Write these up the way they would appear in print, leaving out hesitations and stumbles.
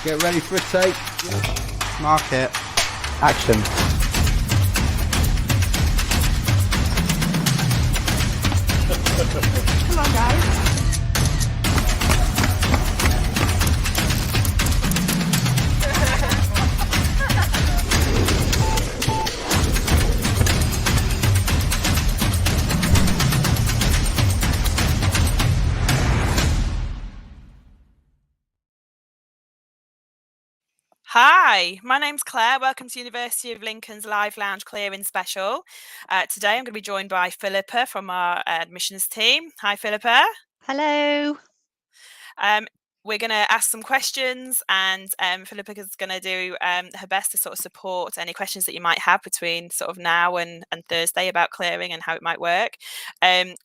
Get ready for a take. Mark it. Action. Come on, guys. Hi, my name's Claire. Welcome to University of Lincoln's Live Lounge Clearing Special. Today I'm going to be joined by Philippa from our admissions team. Hi, Philippa. Hello. We're going to ask some questions, and Philippa is going to do her best to sort of support any questions that you might have between sort of now and Thursday about clearing and how it might work.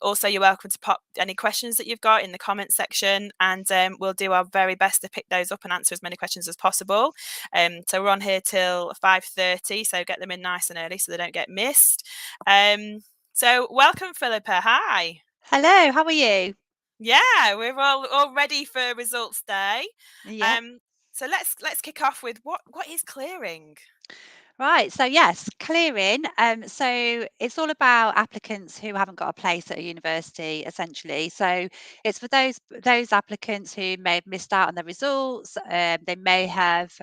Also, you're welcome to pop any questions that you've got in the comments section, and we'll do our very best to pick those up and answer as many questions as possible. So we're on here till 5:30, so get them in nice and early so they don't get missed. So welcome, Philippa. Hi. Hello, how are you? Yeah, we're all ready for results day. Yeah. So let's kick off with what is clearing? Right. So yes, clearing. So it's all about applicants who haven't got a place at a university, essentially. So it's for those applicants who may have missed out on the results. They may have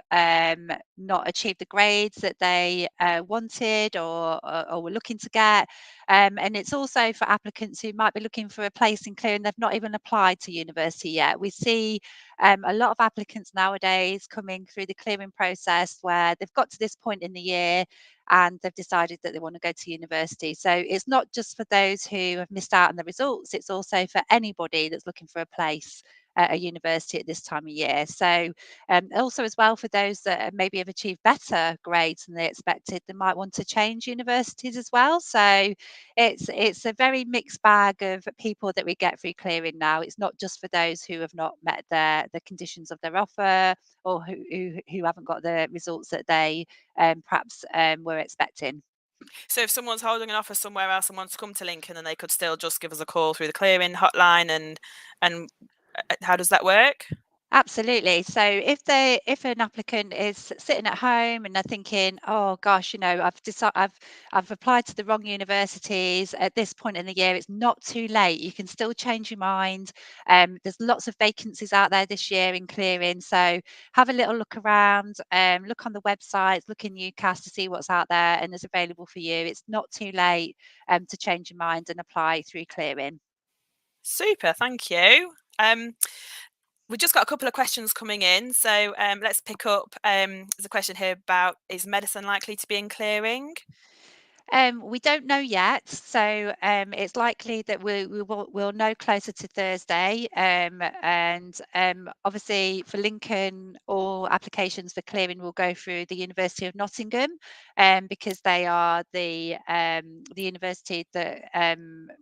not achieved the grades that they wanted or were looking to get. And it's also for applicants who might be looking for a place in clearing. They've not even applied to university yet. We see a lot of applicants nowadays coming through the clearing process where they've got to this point in the year and they've decided that they want to go to university. So it's not just for those who have missed out on the results, it's also for anybody that's looking for a place at a university at this time of year. So also as well for those that maybe have achieved better grades than they expected, they might want to change universities as well. So it's a very mixed bag of people that we get through clearing now. It's not just for those who have not met the conditions of their offer or who haven't got the results that they perhaps were expecting. So if someone's holding an offer somewhere else and wants to come to Lincoln, then they could still just give us a call through the clearing hotline, and how does that work? Absolutely. So if an applicant is sitting at home and they're thinking, oh gosh, I've applied to the wrong universities at this point in the year, it's not too late. You can still change your mind. There's lots of vacancies out there this year in clearing. So have a little look around, look on the websites, look in UCAS to see what's out there and is available for you. It's not too late to change your mind and apply through clearing. Super, thank you. We've just got a couple of questions coming in, so let's pick up. There's a question here about, is medicine likely to be in clearing? We don't know yet, so it's likely that we'll know closer to Thursday. And obviously for Lincoln, all applications for clearing will go through the University of Nottingham, because they are the university that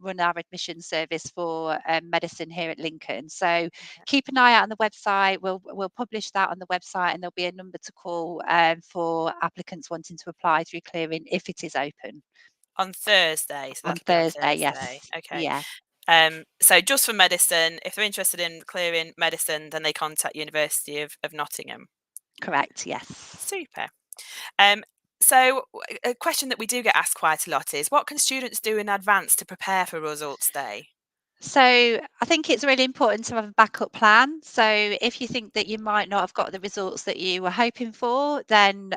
run our admission service for medicine here at Lincoln. So keep an eye out on the website. We'll publish that on the website, and there'll be a number to call for applicants wanting to apply through clearing if it is open. On Thursday, so On that'll be on Thursday, Thursday. yes. Okay. Yeah, So just for medicine, if they're interested in clearing medicine, then they contact University of Nottingham. correct, yes. Super. Um, so a question that we do get asked quite a lot is, what can students do in advance to prepare for results day? So I think it's really important to have a backup plan. So if you think that you might not have got the results that you were hoping for, then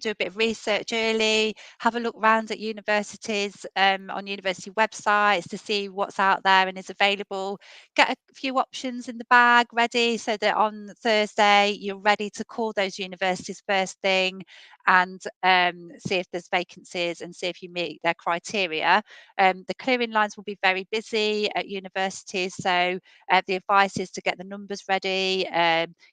do a bit of research early, have a look around at universities, on university websites to see what's out there and is available. Get a few options in the bag ready so that on Thursday you're ready to call those universities first thing and see if there's vacancies and see if you meet their criteria. The clearing lines will be very busy at universities, so the advice is to get the numbers ready,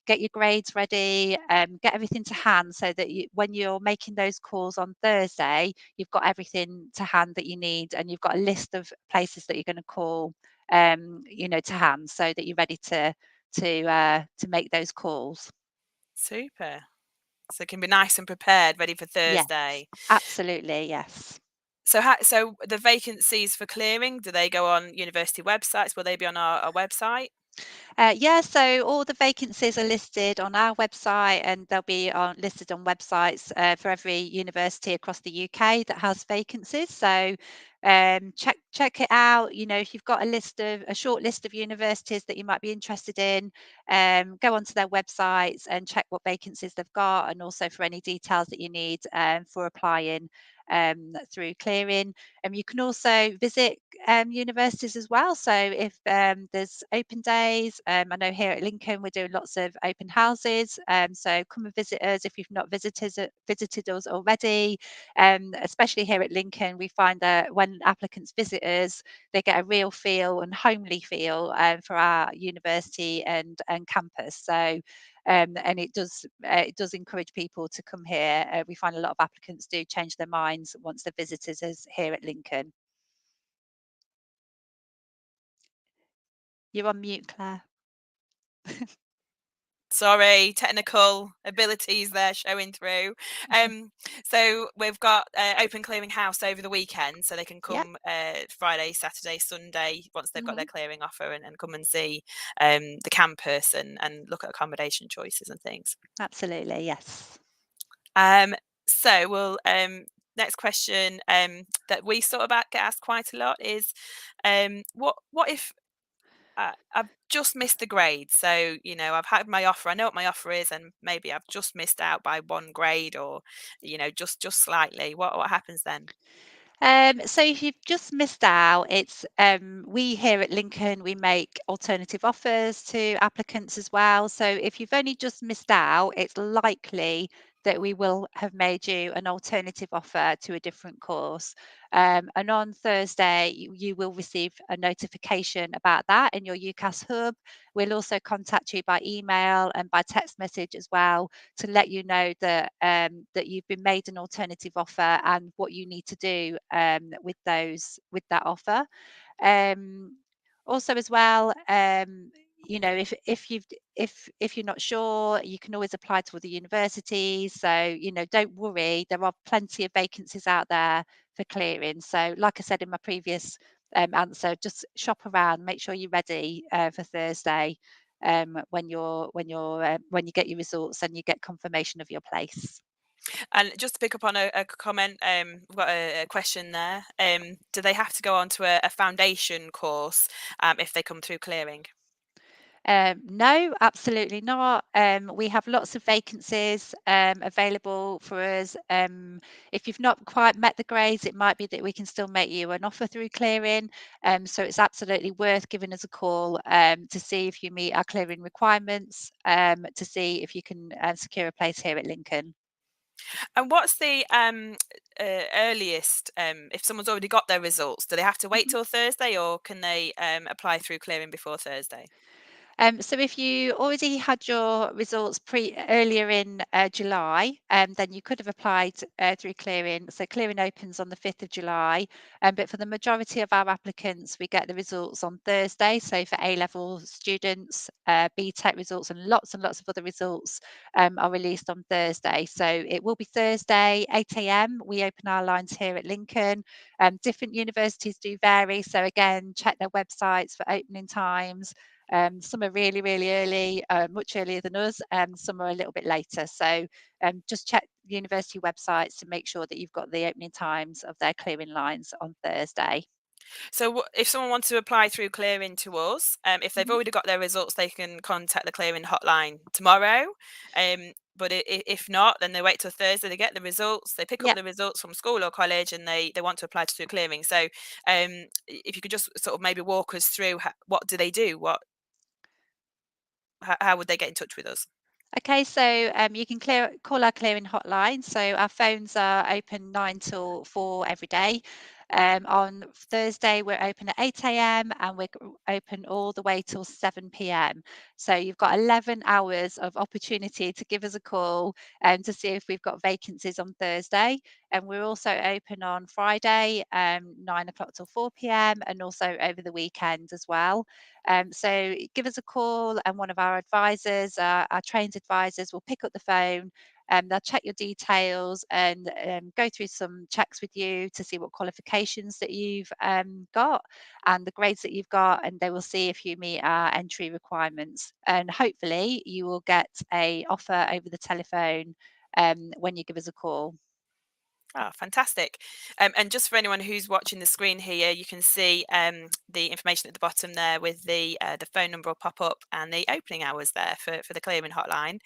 get your grades ready, get everything to hand so that when you're making those calls on Thursday, you've got everything to hand that you need, and you've got a list of places that you're going to call, to hand, so that you're ready to make those calls. Super. So it can be nice and prepared, ready for Yes, Thursday. absolutely, yes. So the vacancies for clearing, do they go on university websites? Will they be on our website? Yeah, so all the vacancies are listed on our website, and they'll be listed on websites for every university across the UK that has vacancies. So check it out. You know, if you've got a short list of universities that you might be interested in, go onto their websites and check what vacancies they've got, and also for any details that you need for applying through clearing. You can also visit universities as well. So if there's open days, I know here at Lincoln we're doing lots of open houses. So come and visit us if you've not visited us already. Especially here at Lincoln, we find that when applicants visit us, they get a real feel and homely feel for our university and campus. So and it does encourage people to come here. We find a lot of applicants do change their minds once they're visitors us here at Lincoln. You're on mute, Claire. Sorry, technical abilities there showing through. So we've got Open Clearing House over the weekend, so they can Yep. come Friday, Saturday, Sunday once they've got their clearing offer and come and see the campus and look at accommodation choices and things. Absolutely, yes. So we'll next question that we sort of get asked quite a lot is what if I've just missed the grade. So, you know, I've had my offer. I know what my offer is, and maybe I've just missed out by one grade, or, you know, just slightly. What happens then? So if you've just missed out, it's we here at Lincoln, we make alternative offers to applicants as well. So if you've only just missed out, it's likely that we will have made you an alternative offer to a different course. And on Thursday, you will receive a notification about that in your UCAS Hub. We'll also contact you by email and by text message as well to let you know that that you've been made an alternative offer and what you need to do with that offer. Also, as well, you know, if you're not sure, you can always apply to other universities. So you know, don't worry. There are plenty of vacancies out there for clearing. So, like I said in my previous answer, just shop around, make sure you're ready for Thursday when you get your results and you get confirmation of your place. And just to pick up on a comment, we've got a question there. Do they have to go on to a foundation course if they come through clearing? No, absolutely not. We have lots of vacancies available for us. If you've not quite met the grades, it might be that we can still make you an offer through clearing. So it's absolutely worth giving us a call to see if you meet our clearing requirements, to see if you can secure a place here at Lincoln. And what's the earliest, if someone's already got their results, do they have to wait till Thursday, or can they apply through clearing before Thursday? So if you already had your results earlier in July, then you could have applied through clearing. So clearing opens on the 5th of July. But for the majority of our applicants, we get the results on Thursday. So for A-level students, BTEC results and lots of other results are released on Thursday. So it will be Thursday, 8 a.m. We open our lines here at Lincoln. Different universities do vary. So again, check their websites for opening times. Some are really, really early, much earlier than us, and some are a little bit later. So just check university websites to make sure that you've got the opening times of their clearing lines on Thursday. So if someone wants to apply through clearing to us, if they've Mhm. already got their results, they can contact the clearing hotline tomorrow. But if not, then they wait till Thursday. They get the results. They pick up Yeah. the results from school or college, and they want to apply to through clearing. So if you could just sort of maybe walk us through what do they do? How would they get in touch with us? Okay, so you can call our clearing hotline. So our phones are open 9 till 4 every day. On Thursday, we're open at 8 a.m. and we're open all the way till 7 p.m. So you've got 11 hours of opportunity to give us a call and to see if we've got vacancies on Thursday. And we're also open on Friday, 9 o'clock till 4 p.m. and also over the weekend as well. So give us a call, and one of our advisors, our trained advisors, will pick up the phone They'll check your details and go through some checks with you to see what qualifications that you've got and the grades that you've got, and they will see if you meet our entry requirements. And hopefully you will get a offer over the telephone when you give us a call. Oh, fantastic. And just for anyone who's watching the screen here, you can see the information at the bottom there with the phone number will pop up and the opening hours there for the clearing hotline.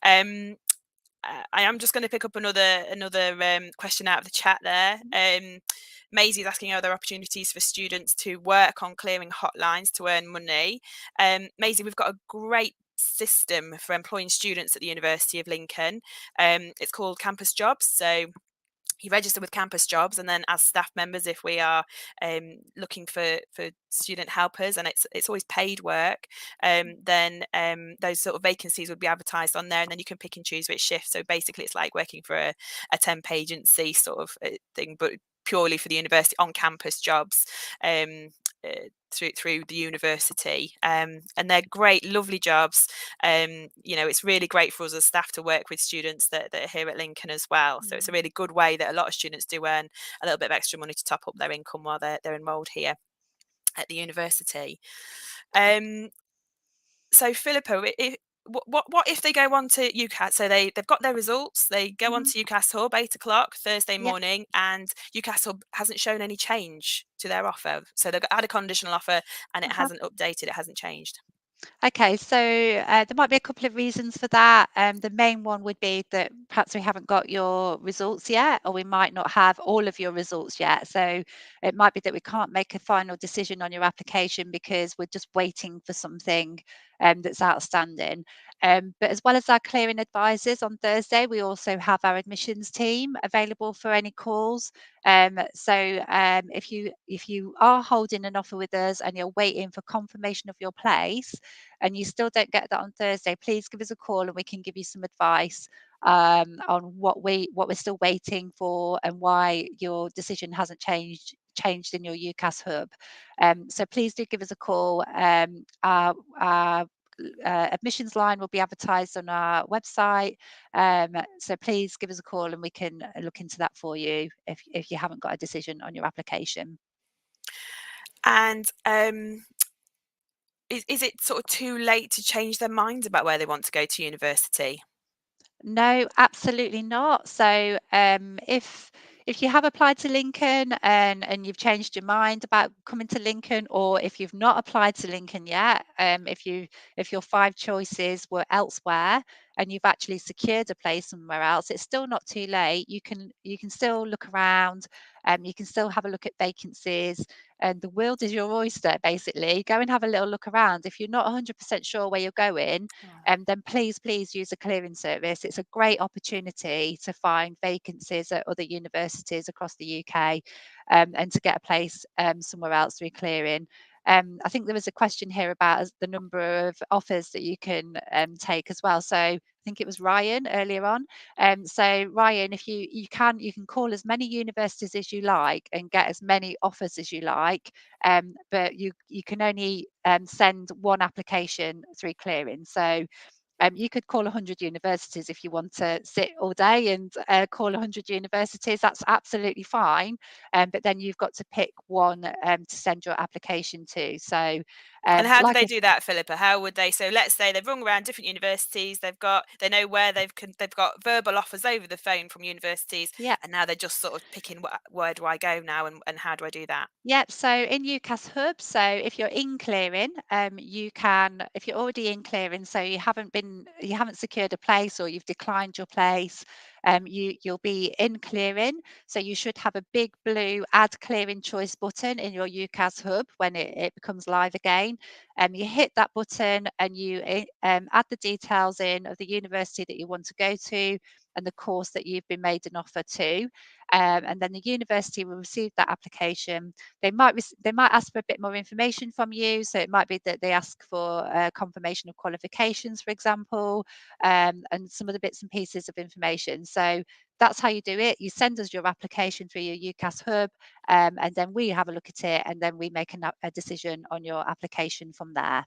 I am just going to pick up another question out of the chat there. Maisie's asking, are there opportunities for students to work on clearing hotlines to earn money? Maisie, we've got a great system for employing students at the University of Lincoln. It's called Campus Jobs. So you register with Campus Jobs, and then as staff members, if we are looking for student helpers, and it's always paid work, then those sort of vacancies would be advertised on there, and then you can pick and choose which shift. So basically it's like working for a temp agency sort of thing, but purely for the university on Campus Jobs. Through the university, and they're great, lovely jobs. It's really great for us as staff to work with students that are here at Lincoln as well. So it's a really good way that a lot of students do earn a little bit of extra money to top up their income while they're enrolled here at the university. So Philippa, what if they go on to UCAS? So they've got their results, they go on to UCAS Hub 8 o'clock Thursday morning, and UCAS Hub hasn't shown any change to their offer. So they've had a conditional offer and it hasn't updated, it hasn't changed. Okay, so there might be a couple of reasons for that. The main one would be that perhaps we haven't got your results yet, or we might not have all of your results yet. So it might be that we can't make a final decision on your application because we're just waiting for something that's outstanding. But as well as our clearing advisors on Thursday, we also have our admissions team available for any calls. If you are holding an offer with us and you're waiting for confirmation of your place and you still don't get that on Thursday, please give us a call and we can give you some advice on what we're still waiting for and why your decision hasn't changed in your UCAS Hub. So please do give us a call. Our admissions line will be advertised on our website. So please give us a call and we can look into that for you if you haven't got a decision on your application. And is it sort of too late to change their minds about where they want to go to university? No, absolutely not. So if you have applied to Lincoln and you've changed your mind about coming to Lincoln, or if you've not applied to Lincoln yet, if your 5 choices were elsewhere and you've actually secured a place somewhere else, it's still not too late. You can still look around, you can still have a look at vacancies, and the world is your oyster. Basically, go and have a little look around. If you're not 100% sure where you're going, then please use a clearing service. It's a great opportunity to find vacancies at other universities across the UK, and to get a place somewhere else through clearing. I think there was a question here about the number of offers that you can take as well. So I think it was Ryan earlier on. So Ryan, if you can call as many universities as you like and get as many offers as you like, but you can only send one application through clearing. So you could call 100 universities if you want to sit all day and call 100 universities. That's absolutely fine. But then you've got to pick one to send your application to. So, and how do like they do that, Philippa? How would they? So let's say they've rung around different universities. They know where they've got verbal offers over the phone from universities, yeah. and now they're just sort of picking where do I go now, and how do I do that? Yep. So in UCAS Hub, so if you're in clearing, you can, if you're already in clearing, so you haven't secured a place or you've declined your place, you'll be in clearing. So you should have a big blue Add Clearing Choice button in your UCAS Hub when it becomes live again. You hit that button and you add the details in of the university that you want to go to and the course that you've been made an offer to. And then the university will receive that application. They might ask for a bit more information from you. So it might be that they ask for confirmation of qualifications, for example, and some of the bits and pieces of information. So that's how you do it. You send us your application through your UCAS Hub, and then we have a look at it, and then we make a decision on your application from there.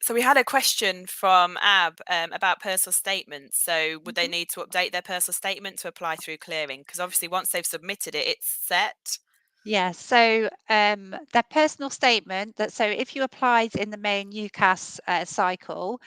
So we had a question from Ab about personal statements. So would they Mhm. need to update their personal statement to apply through clearing? Because obviously once they've submitted it, it's set. Yeah, so their personal statement that so if you applied in the main UCAS cycle,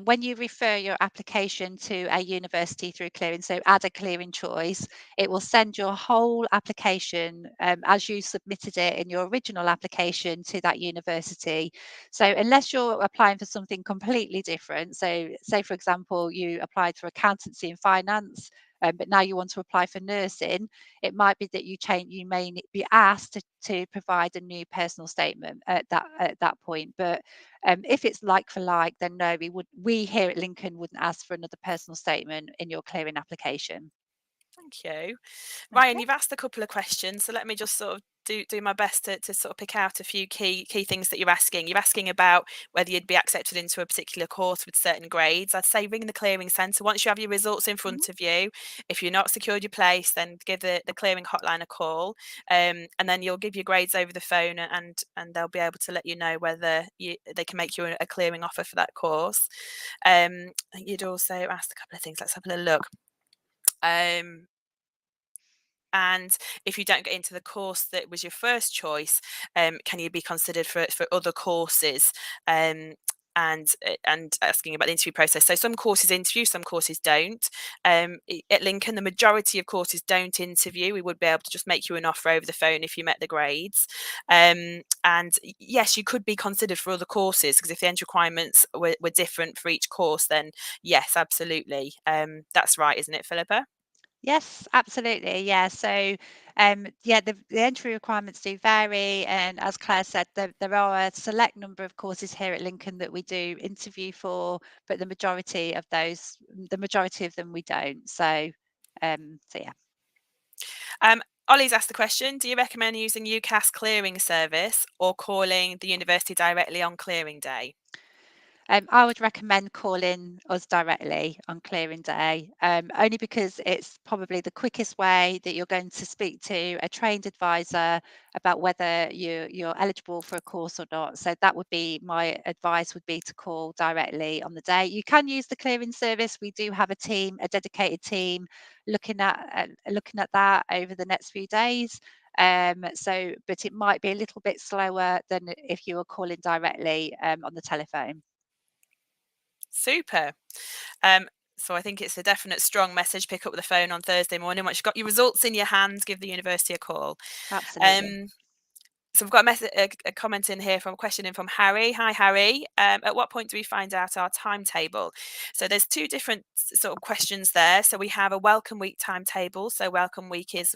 when you refer your application to a university through clearing, so add a clearing choice, it will send your whole application as you submitted it in your original application to that university. So unless you're applying for something completely different, so say for example you applied for accountancy and finance, but now you want to apply for nursing, it might be that you may be asked to provide a new personal statement at that point. But if it's like for like, then no, we here at Lincoln wouldn't ask for another personal statement in your clearing application. Thank you. Ryan, Okay. you've asked a couple of questions, so let me just sort of do my best to sort of pick out a few key things that you're asking. You're asking about whether you'd be accepted into a particular course with certain grades. I'd say ring the clearing centre once you have your results in front of you. If you're not secured your place, then give the clearing hotline a call, and then you'll give your grades over the phone, and they'll be able to let you know whether they can make you a clearing offer for that course. You'd also asked a couple of things. Let's have a little look. And if you don't get into the course that was your first choice, can you be considered for other courses? And asking about the interview process. So some courses interview, some courses don't. At Lincoln, the majority of courses don't interview. We would be able to just make you an offer over the phone if you met the grades. And yes, you could be considered for other courses, because if the entry requirements were different for each course, then yes, absolutely. That's right, isn't it, Philippa? Yes, absolutely. Yeah. So, yeah, the entry requirements do vary, and as Claire said, there are a select number of courses here at Lincoln that we do interview for, but the majority of them we don't. So, yeah. Ollie's asked the question, do you recommend using UCAS clearing service or calling the university directly on clearing day? I would recommend calling us directly on clearing day, only because it's probably the quickest way that you're going to speak to a trained advisor about whether you're eligible for a course or not. So that would be my advice, would be to call directly on the day. You can use the clearing service. We do have a dedicated team looking at that over the next few days. But it might be a little bit slower than if you were calling directly on the telephone. Super. So I think it's a definite strong message. Pick up the phone on Thursday morning. Once you've got your results in your hands, give the university a call. Absolutely. So we've got a comment in here from a question in from Harry. Hi, Harry. At what point do we find out our timetable? So there's two different sort of questions there. So we have a welcome week timetable. So welcome week is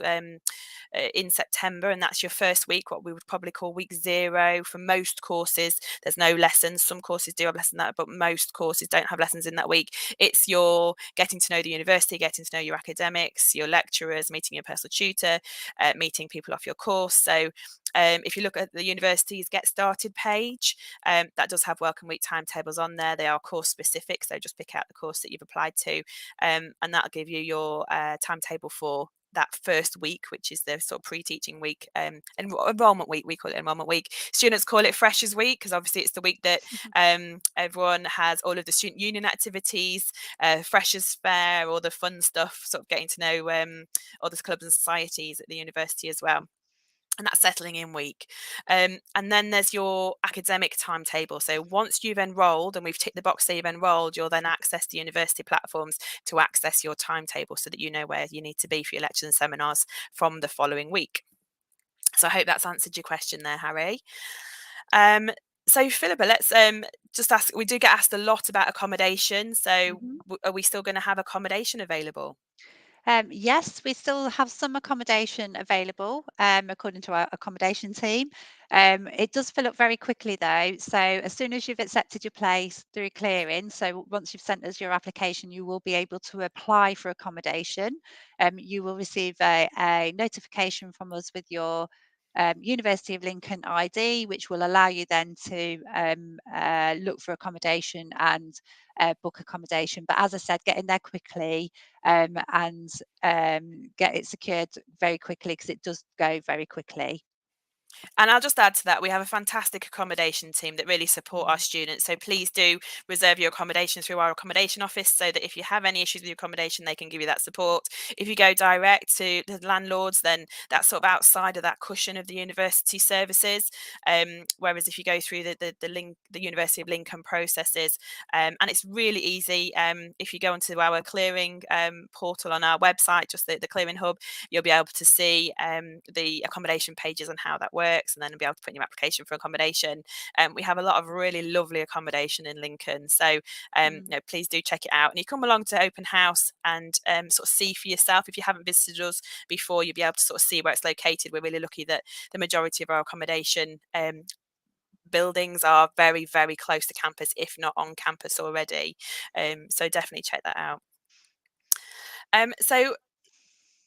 in September, and that's your first week, what we would probably call week 0 for most courses. There's no lessons. Some courses do have lessons in that, but most courses don't have lessons in that week. It's your getting to know the university, getting to know your academics, your lecturers, meeting your personal tutor, meeting people off your course. So if you look at the university's Get Started page, that does have welcome week timetables on there. They are course specific, so just pick out the course that you've applied to, and that'll give you your timetable for that first week, which is the sort of pre-teaching week, enrollment week. We call it enrollment week. Students call it Freshers Week because obviously it's the week that everyone has all of the student union activities, Freshers Fair, all the fun stuff, sort of getting to know all the clubs and societies at the university as well. And that's settling in week. And then there's your academic timetable. So once you've enrolled and we've ticked the box that you've enrolled, you'll then access the university platforms to access your timetable so that you know where you need to be for your lectures and seminars from the following week. So I hope that's answered your question there, Harry. So Philippa, let's just ask, we do get asked a lot about accommodation. So are we still going to have accommodation available? Yes, we still have some accommodation available, according to our accommodation team. It does fill up very quickly though. So as soon as you've accepted your place through clearing, so once you've sent us your application, you will be able to apply for accommodation. You will receive a notification from us with your University of Lincoln ID, which will allow you then to look for accommodation and book accommodation. But as I said, get in there quickly and get it secured very quickly because it does go very quickly. And I'll just add to that, we have a fantastic accommodation team that really support our students. So please do reserve your accommodation through our accommodation office, so that if you have any issues with your accommodation, they can give you that support. If you go direct to the landlords, then that's sort of outside of that cushion of the university services. Whereas if you go through the University of Lincoln processes, and it's really easy. If you go onto our clearing portal on our website, just the Clearing Hub, you'll be able to see the accommodation pages and how that works, and then be able to put in your application for accommodation. We have a lot of really lovely accommodation in Lincoln, so please do check it out. And you come along to open house and sort of see for yourself. If you haven't visited us before, you'll be able to sort of see where it's located. We're really lucky that the majority of our accommodation buildings are very, very close to campus, if not on campus already. So definitely check that out. So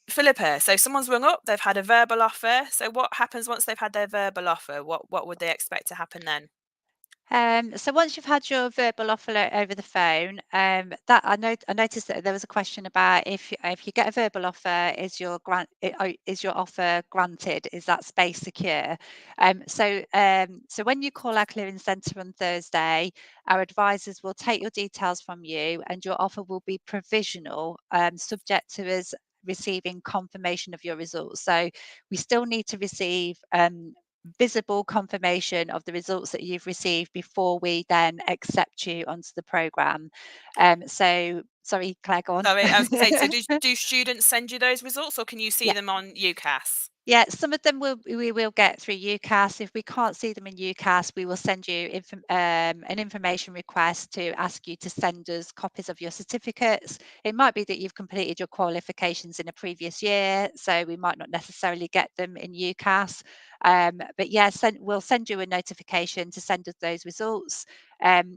Philippa, so someone's rung up, they've had a verbal offer. So what happens once they've had their verbal offer? What would they expect to happen then? So once you've had your verbal offer over the phone, that I noticed that there was a question about if you get a verbal offer, is your offer granted? Is that space secure? So when you call our clearing centre on Thursday, our advisors will take your details from you, and your offer will be provisional, subject to us receiving confirmation of your results. So we still need to receive visible confirmation of the results that you've received before we then accept you onto the programme. So sorry, Claire, go on. Sorry, I was going to say, so do students send you those results, or can you see them on UCAS? Yeah, some of them we will get through UCAS. If we can't see them in UCAS, we will send you an information request to ask you to send us copies of your certificates. It might be that you've completed your qualifications in a previous year, so we might not necessarily get them in UCAS. But yeah, we'll send you a notification to send us those results.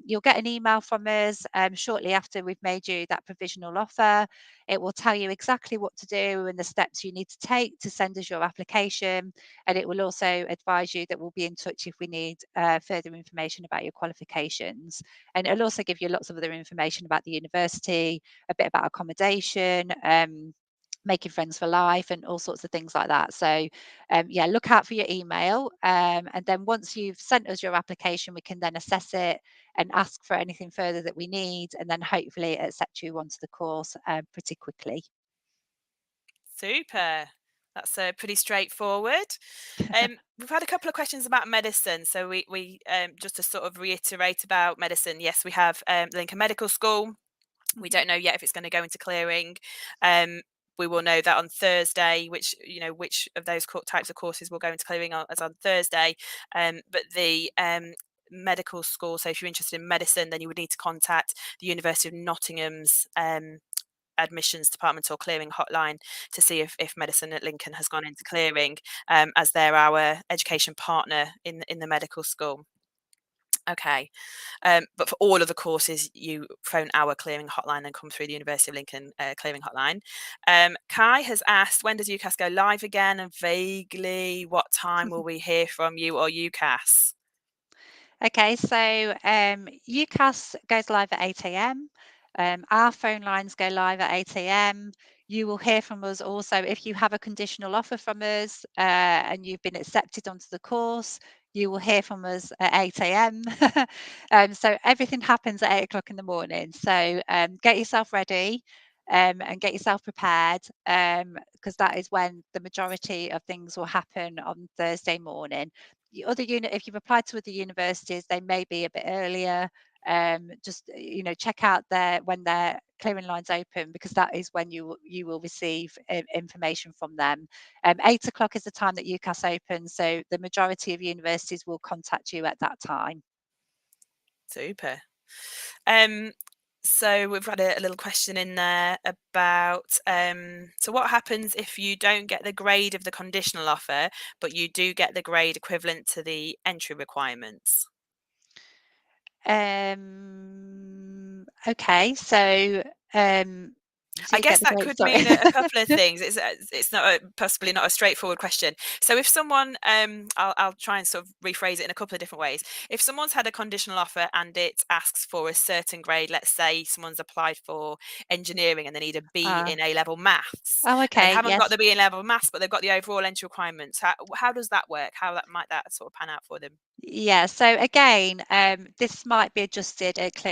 You'll get an email from us shortly after we've made you that provisional offer. It will tell you exactly what to do and the steps you need to take to send us your application. And it will also advise you that we'll be in touch if we need further information about your qualifications. And it'll also give you lots of other information about the university, a bit about accommodation, making friends for life, and all sorts of things like that. So yeah, look out for your email, and then once you've sent us your application, we can then assess it and ask for anything further that we need, and then hopefully accept you onto the course pretty quickly. Super. That's pretty straightforward. We've had a couple of questions about medicine. So we just to sort of reiterate about medicine. Yes, we have Lincoln Medical School. We don't know yet if it's going to go into clearing. We will know that on Thursday, which of those types of courses will go into clearing as on Thursday. But the medical school, so if you're interested in medicine, then you would need to contact the University of Nottingham's admissions department or clearing hotline to see if medicine at Lincoln has gone into clearing, as they're our education partner in the medical school. Okay. But for all of the courses, you phone our clearing hotline and come through the University of Lincoln clearing hotline. Kai has asked, when does UCAS go live again? And vaguely, what time will we hear from you or UCAS? Okay, so UCAS goes live at 8 a.m. Our phone lines go live at 8 a.m. You will hear from us also if you have a conditional offer from us and you've been accepted onto the course. You will hear from us at 8 a.m. So everything happens at 8 o'clock in the morning. So get yourself ready and get yourself prepared, because that is when the majority of things will happen on Thursday morning. If you've applied to other universities, they may be a bit earlier. Just check out when their clearing lines open, because that is when you will receive information from them. 8 o'clock is the time that UCAS opens, so the majority of universities will contact you at that time. Super. So we've got a little question in there about, so what happens if you don't get the grade of the conditional offer, but you do get the grade equivalent to the entry requirements? Okay, so Do I you get guess the that drift? could Sorry. mean a couple of things. It's not possibly not a straightforward question. So if someone, I'll try and sort of rephrase it in a couple of different ways. If someone's had a conditional offer and it asks for a certain grade, let's say someone's applied for engineering and they need a B in A-level maths, Oh, and they okay. haven't got Yes. the B in level maths, but they've got the overall entry requirements. How does that work? How might that sort of pan out for them? Yeah, so again, this might be adjusted at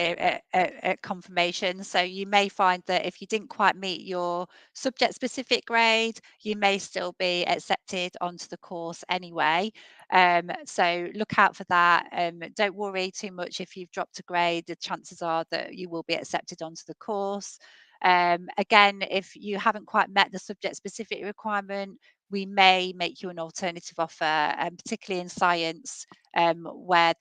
at confirmation. So you may find that if you didn't quite meet your subject specific grade, you may still be accepted onto the course anyway. So look out for that. Don't worry too much if you've dropped a grade. The chances are that you will be accepted onto the course. Again, if you haven't quite met the subject specific requirement, we may make you an alternative offer, particularly in science, where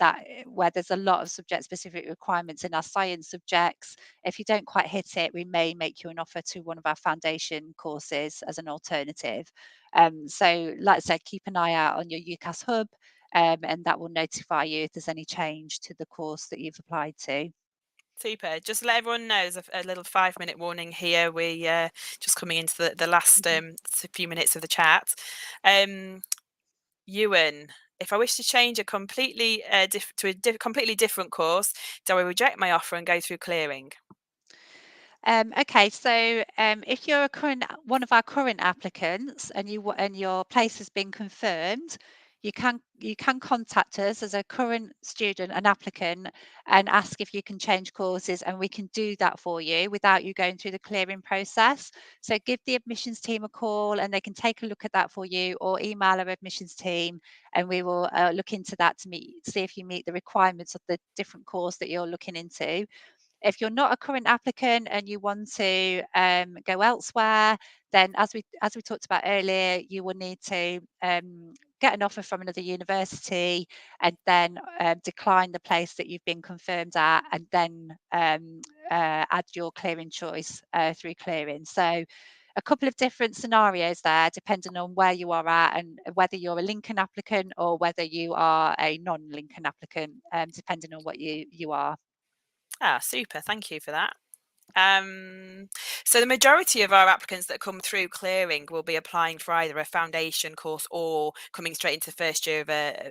there's a lot of subject specific requirements in our science subjects. If you don't quite hit it, we may make you an offer to one of our foundation courses as an alternative. So like I said, keep an eye out on your UCAS Hub, and that will notify you if there's any change to the course that you've applied to. Super. Just to let everyone know, there's a little 5-minute warning here. We just coming into the last few minutes of the chat. Ewan, if I wish to change a completely completely different course, do I reject my offer and go through clearing? Okay, so if you're one of our current applicants and and your place has been confirmed, you can contact us as a current student and applicant and ask if you can change courses, and we can do that for you without you going through the clearing process. So give the admissions team a call and they can take a look at that for you, or email our admissions team and we will look into that to see if you meet the requirements of the different course that you're looking into. If you're not a current applicant and you want to go elsewhere, then as we talked about earlier, you will need to get an offer from another university and then decline the place that you've been confirmed at, and then add your clearing choice through clearing. So a couple of different scenarios there, depending on where you are at and whether you're a Lincoln applicant or whether you are a non-Lincoln applicant, depending on what you are. Ah, super. Thank you for that. So the majority of our applicants that come through clearing will be applying for either a foundation course or coming straight into first year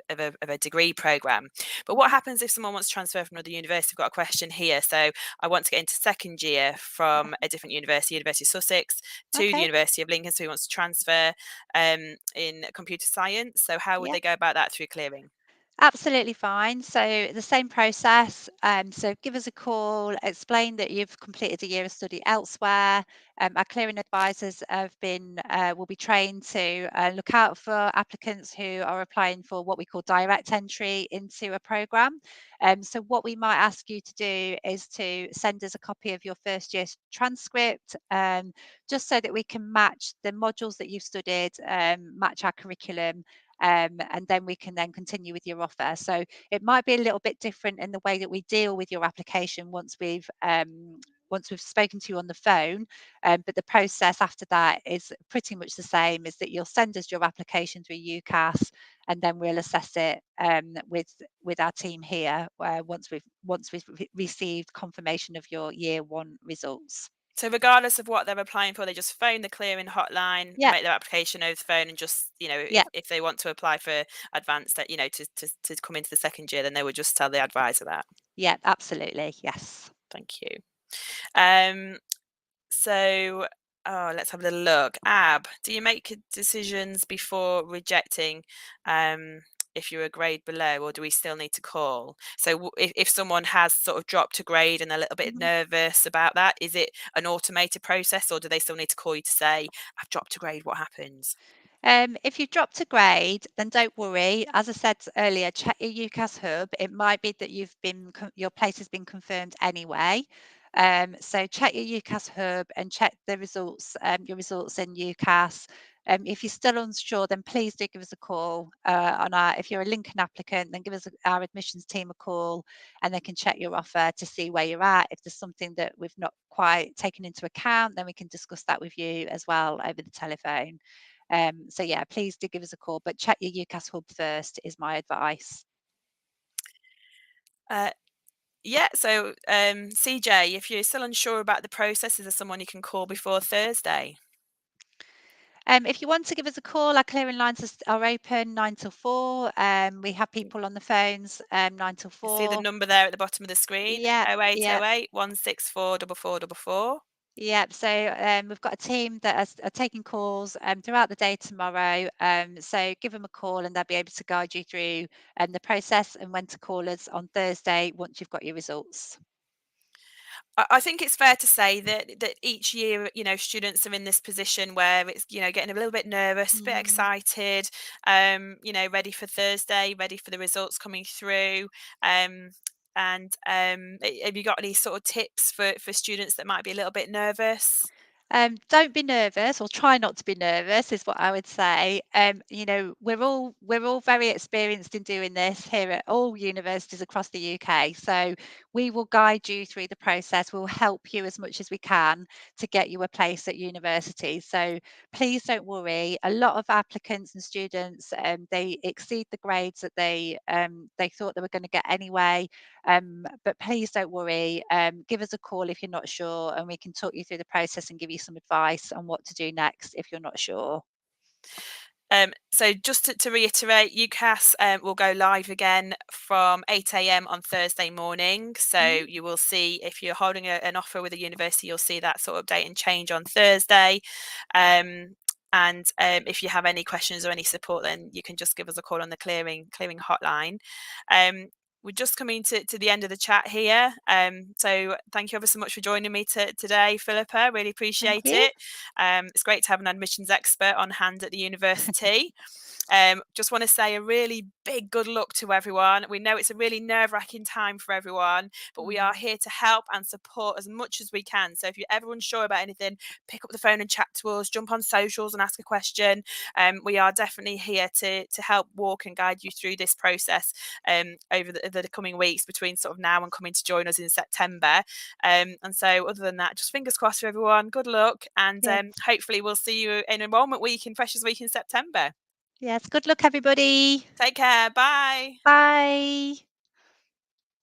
of a degree program. But what happens if someone wants to transfer from another university? I've got a question here. So I want to get into second year from a different university, University of Sussex, to the Okay. University of Lincoln. So he wants to transfer in computer science. So how would Yeah. they go about that through clearing? Absolutely fine. So the same process. So give us a call, explain that you've completed a year of study elsewhere. Our clearing advisors will be trained to look out for applicants who are applying for what we call direct entry into a program. So what we might ask you to do is to send us a copy of your first year's transcript, just so that we can match the modules that you've studied, match our curriculum, and then we can then continue with your offer. So it might be a little bit different in the way that we deal with your application once we've spoken to you on the phone, but the process after that is pretty much the same. Is that you'll send us your application through UCAS, and then we'll assess it with our team here once we've received confirmation of your year one results. So regardless of what they're applying for, they just phone the clearing hotline, Yeah, make their application over the phone, and just, yeah, if they want to apply for advanced, to come into the second year, then they would just tell the advisor that. yeah, absolutely, yes. Thank you. Um, so, let's have a little look. Do you make decisions before rejecting? If you're a grade below, or do we still need to call? So if someone has sort of dropped a grade and they're a little bit Mhm. nervous about that, is it an automated process, or do they still need to call you to say, I've dropped a grade, what happens? If you've dropped a grade, then don't worry. As I said earlier, check your UCAS Hub. It might be that your place has been confirmed anyway. So check your UCAS Hub and check the results, your results in UCAS. If you're still unsure, then please do give us a call. If you're a Lincoln applicant, then give our admissions team a call, and they can check your offer to see where you're at. If there's something that we've not quite taken into account, then we can discuss that with you as well over the telephone. So yeah, please do give us a call, but check your UCAS Hub first is my advice. Uh, Yeah, so CJ, if you're still unsure about the process, is there someone you can call before Thursday? If you want to give us a call, our clearing lines are open 9 till 4. We have people on the phones 9 till You see the 4. number there at the bottom of the screen, Yeah, yeah. 0808 164 4444. Yeah, so we've got a team that are taking calls throughout the day tomorrow. So give them a call and they'll be able to guide you through the process and when to call us on Thursday once you've got your results. I think it's fair to say that each year, students are in this position where it's, getting a little bit nervous, a bit excited, ready for Thursday, ready for the results coming through. And have you got any sort of tips for students that might be a little bit nervous? Don't be nervous, or try not to be nervous, is what I would say. We're all very experienced in doing this here at all universities across the UK. So we will guide you through the process. We'll help you as much as we can to get you a place at university. So please don't worry. A lot of applicants and students they exceed the grades that they thought they were going to get anyway. But please don't worry. Give us a call if you're not sure, and we can talk you through the process and give you some advice on what to do next if you're not sure. So just to reiterate, UCAS will go live again from 8 a.m. on Thursday morning. So you will see, if you're holding an offer with a university, you'll see that sort of update and change on Thursday. And if you have any questions or any support, then you can just give us a call on the clearing hotline. We're just coming to the end of the chat here. So thank you ever so much for joining me today, Philippa. Really appreciate it. It's great to have an admissions expert on hand at the university. Just want to say a really big good luck to everyone. We know it's a really nerve-wracking time for everyone, but we are here to help and support as much as we can. So if you're ever unsure about anything, pick up the phone and chat to us, jump on socials and ask a question. We are definitely here to help walk and guide you through this process over the coming weeks between sort of now and coming to join us in September. And so other than that, just fingers crossed for everyone. Good luck, and hopefully we'll see you in enrolment week in Freshers Week in September. Yes, good luck, everybody. Take care. Bye. Bye.